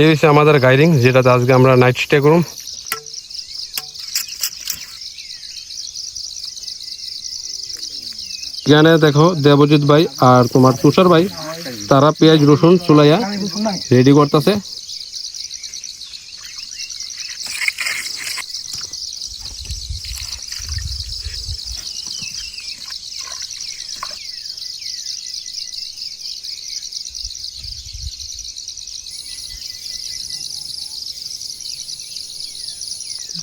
এই হচ্ছে আমাদের গাইডিং, যেটাতে আজকে আমরা নাইট স্টে করুম। এখানে দেখো দেবজিৎ ভাই আর তোমার তুষার ভাই, তারা পেঁয়াজ রসুন চুলাইয়া রেডি করতেছে।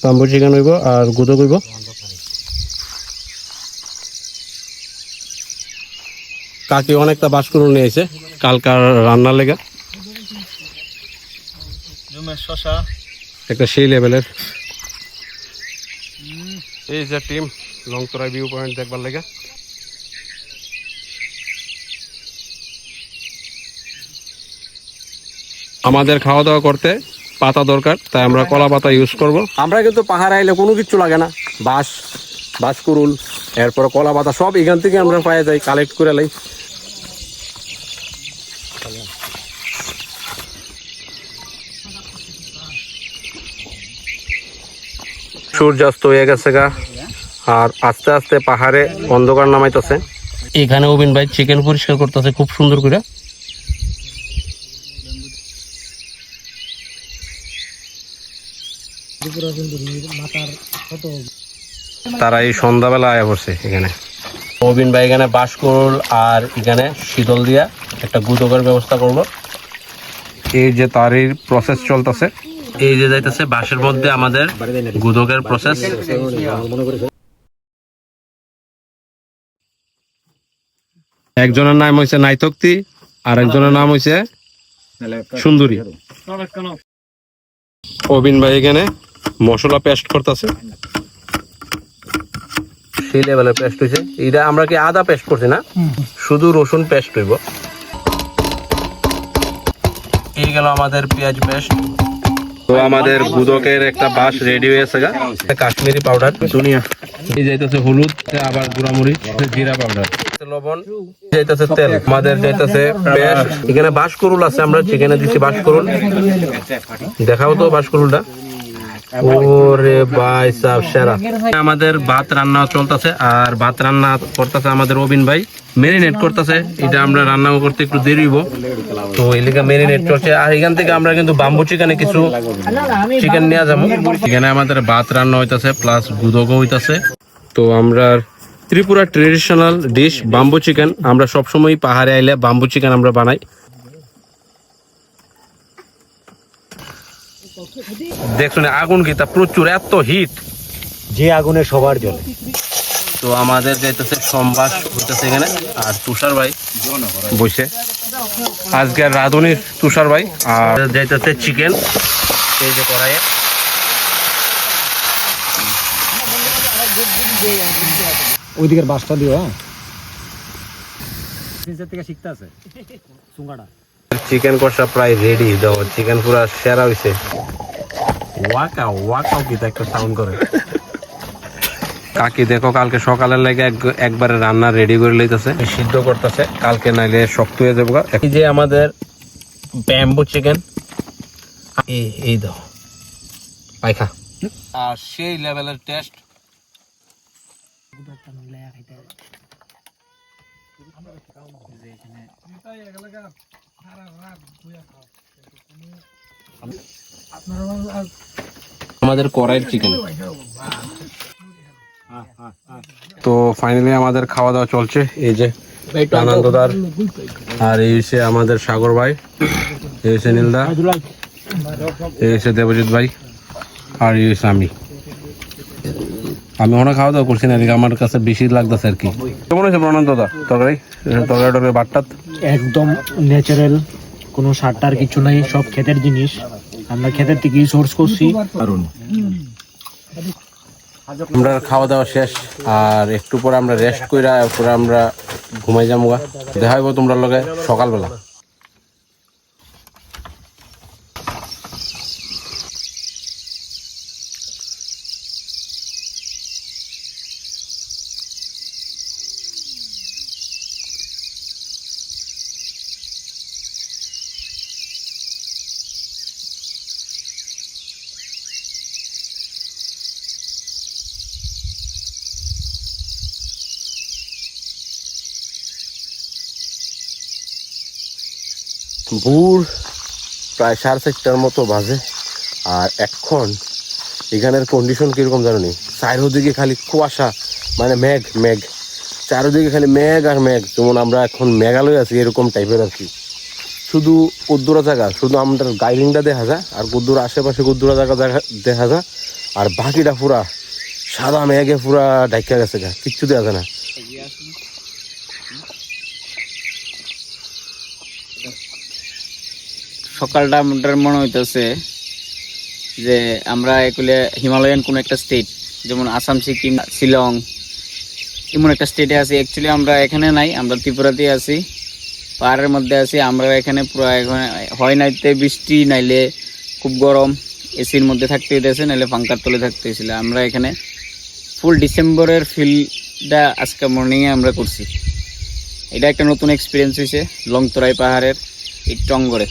বাম্বু চিকেন হইব আর গুঁদো হইব। কাকি অনেকটা বাস করে নিয়েছে কালকার রান্নার লেগে, একটা সেই লেভেলের। এই যে টিম লংতরাই ভিউ পয়েন্ট দেখবার লেগে। আমাদের খাওয়া দাওয়া করতে পাতা দরকার, তাই আমরা কলা পাতা ইউজ করব। আমরা কিন্তু পাহাড়ে আইলে কোনো কিছু লাগে না, বাঁশ কুরুল এরপর কলা পাতা সব এখান থেকে আমরা পাই যাই, কালেক্ট করে লাই। সূর্যাস্ত হয়ে গেছে গা, আর আস্তে আস্তে পাহাড়ে অন্ধকার নামাইতেছে। এখানে অবিন ভাই চিকেন পরিষ্কার করতেছে খুব সুন্দর করে। তারা এই সন্ধ্যাবেলা আয়া পড়ছে এখানে। অবিন ভাই এখানে বাঁশকুড়ুল আর এখানে শীতল দিয়া একটা গুদকের ব্যবস্থা করলো। এই যে তারির প্রসেস চলতেছে, এই যে যাইতেছে বাঁশের মধ্যে আমাদের গুদকের প্রসেস। একজনের নাম হয়েছে নাইতক্তি আর একজনের নাম হয়েছে সুন্দরী। অবিন ভাই এখানে মশলা পেস্ট করতেছে, সেই লেভেলের পেস্ট হয়েছে। এটা আমরা কি আদা পেস্ট করছি না, শুধু রসুন পেস্ট হইব। এই গেল আমাদের পেঁয়াজ পেস্ট। তো আমাদের গুদকের একটা বাস রেডি হয়েছে গা, কাশ্মীরি পাউডার, ধনিয়া, এই যাইতেছে হলুদ, আবার গুঁড়ামরিচ, জিরা পাউডার, লবণ, যাইতেছে তেল, আমাদের যাইতেছে পেস্ট। এখানে বাঁশকুড়ুল আছে, আমরা চিকেনে দিচ্ছি বাঁশকুড়ুল। দেখাও তো বাঁশকুড়ুলটা। ওরে ভাই সাহেব সেরা। আমাদের ভাত রান্না চলতেছে, আর ভাত রান্না করতেছে আমাদের অবিন ভাই, মেরিনেট করতেছে। এটা আমরা রান্না করতে একটু দেরি হইব, তো এলাকা মেরিনেট চলছে। আর এখান থেকে আমরা কিন্তু বাম্বু চিকেনে কিছু চিকেন নিয়ে যাবো। এখানে আমাদের ভাত রান্না হইতাছে প্লাস গুদগো হইতাছে। তো আমরা Tripura traditional dish bamboo chicken, আমরা সবসময় পাহাড়ে আইলে বাম্বু চিকেন আমরা বানাই। দেখুন আগুন কি তা প্রচুর, এত হিট, যে আগুনে সবার জন্য। তো আমাদের যাইতেছে সম্বাস হইতেছে এখানে, আর তুষার ভাই বসে আজকে রাঁধুনির তুষার ভাই, আর যাইতেছে চিকেন এই যে কড়াইয়ে। ওইদিকের বাসটা দিও। হ্যাঁ, থেকে শিখতে আছে চুঙ্গাটা। চিকেন কষা প্রায় রেডি, দাও চিকেন পুরা সেরা হইছে। ওয়াকাও ওয়াকাও কি একটা সাউন্ড করে। কাকি দেখো কালকে সকালের লেগে একবারে রান্না রেডি করে লইতেছে, সিদ্ধ করতেছে, কালকে নাইলে শক্ত হয়ে যাবো। এই যে আমাদের ব্যাম্বু চিকেন, এই দাও পাইখা, আর সেই লেভেলের টেস্ট। আমাদের কড়াইয়ের চিকেন। তো ফাইনালি আমাদের খাওয়া দাওয়া চলছে। এই যে আনন্দদার, আর এই হচ্ছে আমাদের সাগর ভাই, এই হচ্ছে নীলদা, এই হচ্ছে দেবজিৎ ভাই, আর এই হচ্ছে আমি ওখানে খাওয়া দাওয়া করছি না, আমার কাছে বেশি লাগতেছে আর কি। কেমন হয়েছে প্রণান্দদা তরকারি টরকারি বাট্টাত? একদম ন্যাচারাল, কোনো সারটার কিছু নাই, সব ক্ষেতের জিনিস, আমরা ক্ষেতের থেকেই সোর্স করছি। আমরা খাওয়া দাওয়া শেষ, আর একটু পরে আমরা রেস্ট কইরা পরে আমরা ঘুমাই যাবো। দেখা হইব তোমরা লগে সকালবেলা। ভোর প্রায় 4:30টার মতো বাজে। আর এখন এখানের কন্ডিশন কিরকম জানো নি, চারিদিকে খালি কুয়াশা, মানে মেঘ মেঘ, চারিদিকে খালি মেঘ আর মেঘ। যেমন আমরা এখন মেঘালয় আছি এরকম টাইপের আর কি। শুধু কুদ্দুরা জায়গা, শুধু আমাদের গাইডিংটা দেখা যায়, আর কুদ্দুরা আশেপাশে কুদ্দুরা জায়গা দেখা যায়, আর বাকিটা পুরা সাদা মেঘে পুরা ঢাকা গেছে, কিচ্ছু দেখা যায় না। সকালটা আমাদের মনে হইতেছে যে আমরা এগুলো হিমালয়ান কোন একটা স্টেট, যেমন আসাম, সিকিম, শিলং, এমন একটা স্টেটে আছি। অ্যাকচুয়ালি আমরা এখানে নাই, আমরা ত্রিপুরাতে আছি, পাহাড়ের মধ্যে আছি। আমরা এখানে পুরো এখন হয় নাইতে বৃষ্টি, নাইলে খুব গরম, এসির মধ্যে থাকতে হইতেছে, নাইলে পাঙ্কার তলে থাকতে হয়েছিল। আমরা এখানে ফুল ডিসেম্বরের ফিলটা আজকে মর্নিংয়ে আমরা করছি। এটা একটা নতুন এক্সপিরিয়েন্স হয়েছে লংতরাই পাহাড়ের এই টঙ্গরে।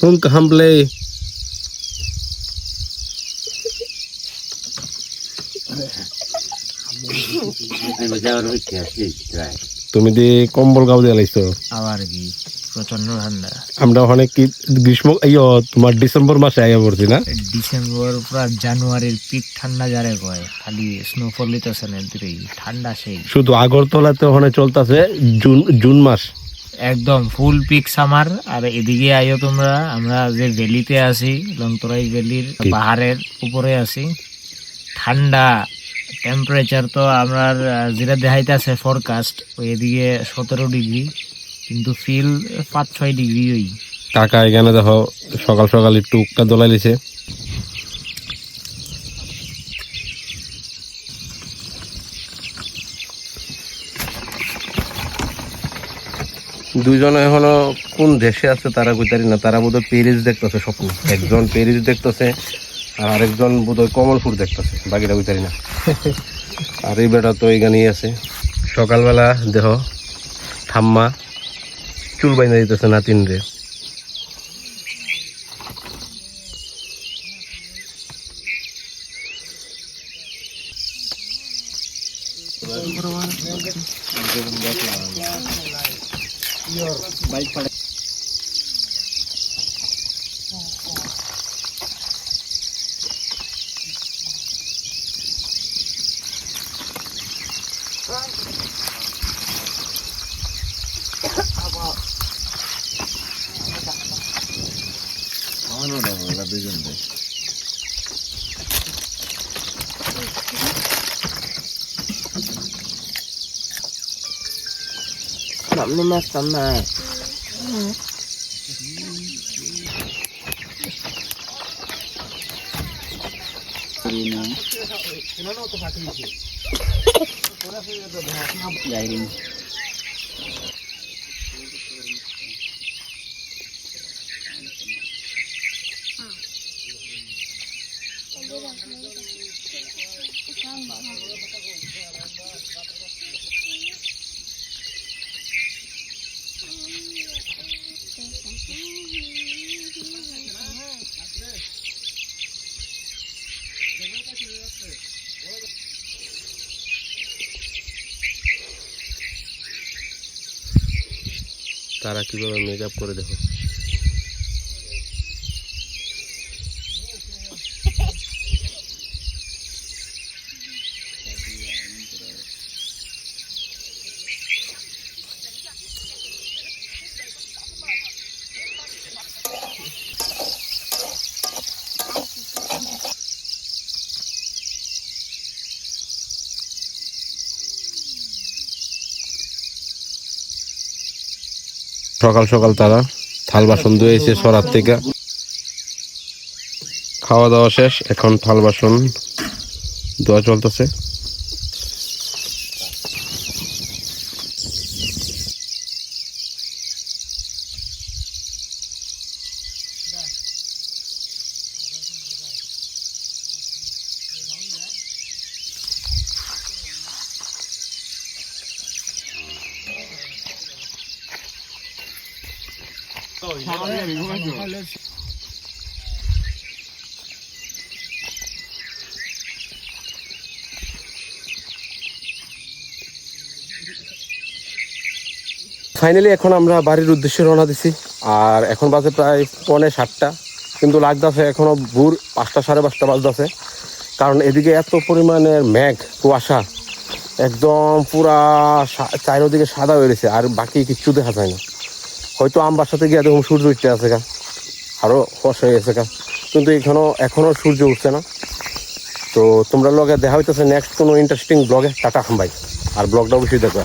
तुम कहाँ प्ले তুমি দি কম্বল গাও দিয়ে লাইছো আবার কি প্রচন্ড ঠান্ডা। আমরা ওখানে কি গ্রীষ্ম তোমার ডিসেম্বর মাসে আইয়া পড়ছি না, ডিসেম্বর পুরা জানুয়ারির পিক ঠান্ডা যারে কয়, খালি স্নোফল লিতেছে না, ঠান্ডা সেই। শুধু আগরতলাতে ওখানে চলতেছে জুন মাস, একদম ফুল পিক সামার। আর এদিকে আইও তোমরা, আমরা যে ভ্যালিতে আছি, লংতরাই ভ্যালির পাহাড়ের উপরে আছি, ঠান্ডা টেম্পারেচার তো আমরা যেটা দেখাইতেছে ফরকাস্ট, ওই এদিকে 17 ডিগ্রি, কিন্তু ফিল 5-6 ডিগ্রি। ওই কাকা এখানে দেখো সকাল সকাল একটু উক্কা দোলাই লিছে। দুইজন এখনো কোন দেশে আছে তারা কইতারি না, তারা বোধহয় প্যারিস দেখতেছে স্বপ্ন। একজন প্যারিস দেখতেছে আর আরেকজন বোধহয় কমলপুর দেখতেছে, বাকিটা কইতারি না। আর এই বেটা তো এইখানেই আছে। সকালবেলা দেহ ঠাম্মা চুল বাইনা দিতেছে নাতিন রে। Namni mas sama. Gairing. তারা কিভাবে মেকআপ করে দেখো। সকাল সকাল তারা থাল বাসন ধুয়েছে সরার থেকে। খাওয়া দাওয়া শেষ, এখন থাল বাসন ধোয়া চলতেছে। ফাইনালি এখন আমরা বাড়ির উদ্দেশ্যে রওনা দিছি। আর এখন বাজে প্রায় 6:45, কিন্তু লাগতেছে এখনো ভোর 5টা 5:30 বাজতেছে। কারণ এদিকে এত পরিমাণের মেঘ কুয়াশা, একদম পুরা চারিদিকে সাদা হয়ে গেছে, আর বাকি কিচ্ছু দেখা যায় না। হয়তো আমার সাথে গিয়ে দেখুন সূর্য উঠতে আছে গা, আরো ফর্সা হয়ে গেছে গা, কিন্তু এখনো সূর্য উঠছে না। তো তোমরা লগে দেখা হইতেছে নেক্সট কোনো ইন্টারেস্টিং ব্লগে। টাটা ভাই, আর ব্লগটা অবশ্যই দেখবা।